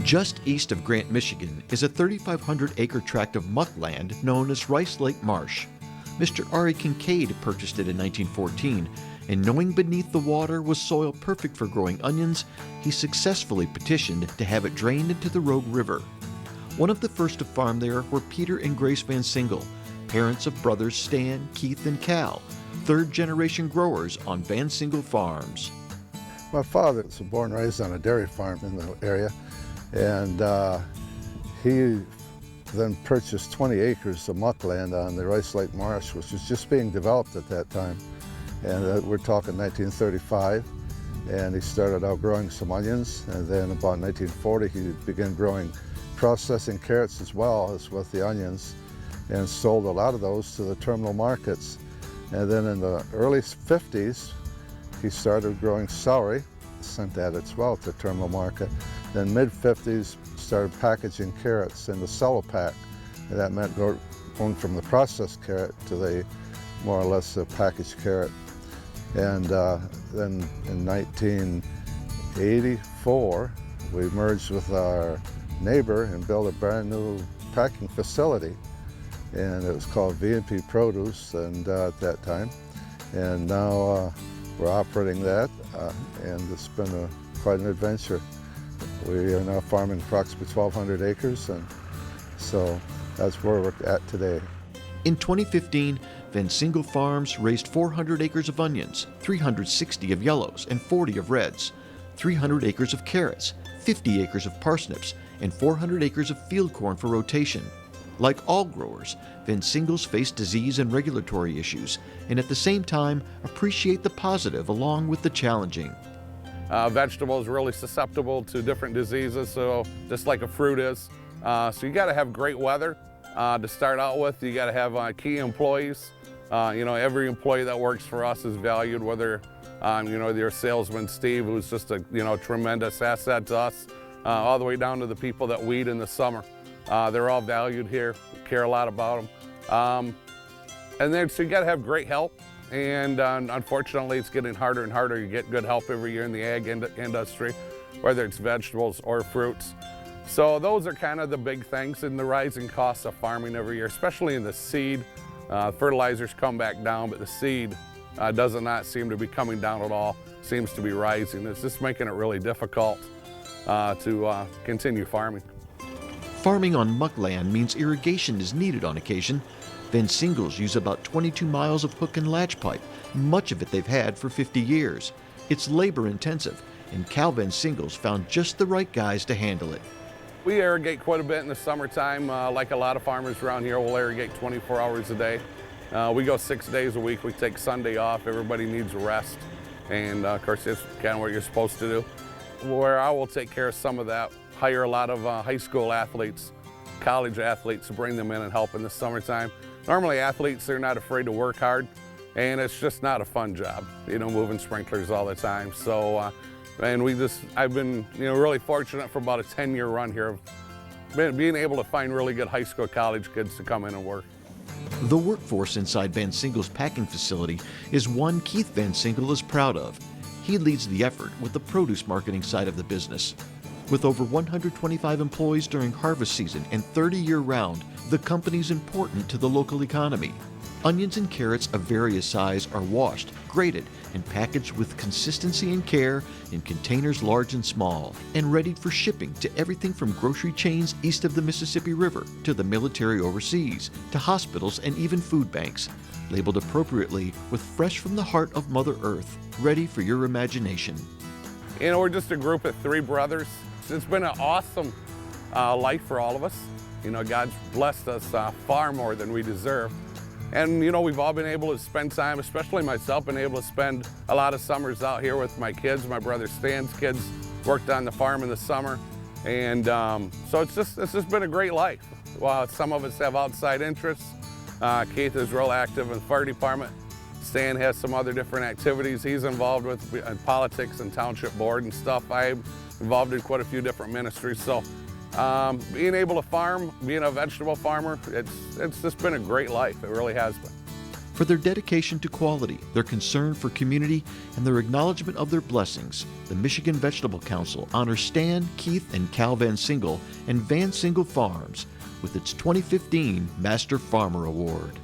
Just east of Grant, Michigan is a 3,500-acre tract of muckland known as Rice Lake Marsh. Mr. Ari Kincaid purchased it in 1914, and knowing beneath the water was soil perfect for growing onions, he successfully petitioned to have it drained into the Rogue River. One of the first to farm there were Peter and Grace VanSingel, parents of brothers Stan, Keith, and Cal, third-generation growers on VanSingel Farms. My father was born and raised on a dairy farm in the area, and he then purchased 20 acres of muckland on the Rice Lake Marsh, which was just being developed at that time. And we're talking 1935, and he started out growing some onions, and then about 1940 he began processing carrots as well as with the onions, and sold a lot of those to the terminal markets. And then in the early 50s, he started growing celery, sent that as well to the terminal market. Then mid-50s, started packaging carrots in the cellopack, and that meant going from the processed carrot to the more or less a packaged carrot. And then in 1984, we merged with our neighbor and built a brand new packing facility, and it was called V&P Produce and at that time. And now we're operating that, and it's been quite an adventure. We are now farming approximately 1,200 acres, and so that's where we're at today. In 2015, VanSingel Farms raised 400 acres of onions, 360 of yellows, and 40 of reds, 300 acres of carrots, 50 acres of parsnips, and 400 acres of field corn for rotation. Like all growers, VanSingels face disease and regulatory issues, and at the same time appreciate the positive along with the challenging. Vegetables are really susceptible to different diseases, so just like a fruit is. So you got to have great weather to start out with. You got to have key employees. Every employee that works for us is valued, whether your salesman Steve, who's just a tremendous asset to us, all the way down to the people that weed in the summer. They're all valued here. We care a lot about them. And then so you got to have great help. And unfortunately, it's getting harder and harder to get good help every year in the ag industry, whether it's vegetables or fruits. So those are kind of the big things in the rising costs of farming every year, especially in the seed. Fertilizers come back down, but the seed does not seem to be coming down at all. Seems to be rising. It's just making it really difficult to continue farming. Farming on muckland means irrigation is needed on occasion. VanSingels use about 22 miles of hook and latch pipe, much of it they've had for 50 years. It's labor intensive, and Cal VanSingel found just the right guys to handle it. We irrigate quite a bit in the summertime. Like a lot of farmers around here, we'll irrigate 24 hours a day. We go 6 days a week. We take Sunday off. Everybody needs a rest. And of course, it's kind of what you're supposed to do. Where I will take care of some of that, hire a lot of high school athletes, college athletes to bring them in and help in the summertime. Normally athletes, they're not afraid to work hard, and it's just not a fun job, moving sprinklers all the time. So, and I've been, really fortunate for about a 10-year run here of being able to find really good high school, college kids to come in and work. The workforce inside VanSingel's packing facility is one Keith VanSingel is proud of. He leads the effort with the produce marketing side of the business. With over 125 employees during harvest season and 30 year-round, the company's important to the local economy. Onions and carrots of various size are washed, graded, and packaged with consistency and care in containers large and small, and readied for shipping to everything from grocery chains east of the Mississippi River to the military overseas, to hospitals and even food banks, labeled appropriately with fresh from the heart of Mother Earth, ready for your imagination. We're just a group of 3 brothers. It's been an awesome life for all of us. God's blessed us far more than we deserve. And, we've all been able to spend time, especially myself, been able to spend a lot of summers out here with my kids. My brother Stan's kids worked on the farm in the summer. And so it's just been a great life. While some of us have outside interests, Keith is real active in the fire department. Stan has some other different activities he's involved with in politics and township board and stuff. I'm involved in quite a few different ministries. So being able to farm, being a vegetable farmer, it's just been a great life. It really has been. For their dedication to quality, their concern for community, and their acknowledgement of their blessings, the Michigan Vegetable Council honors Stan, Keith, and Cal VanSingel and VanSingel Farms with its 2015 Master Farmer Award.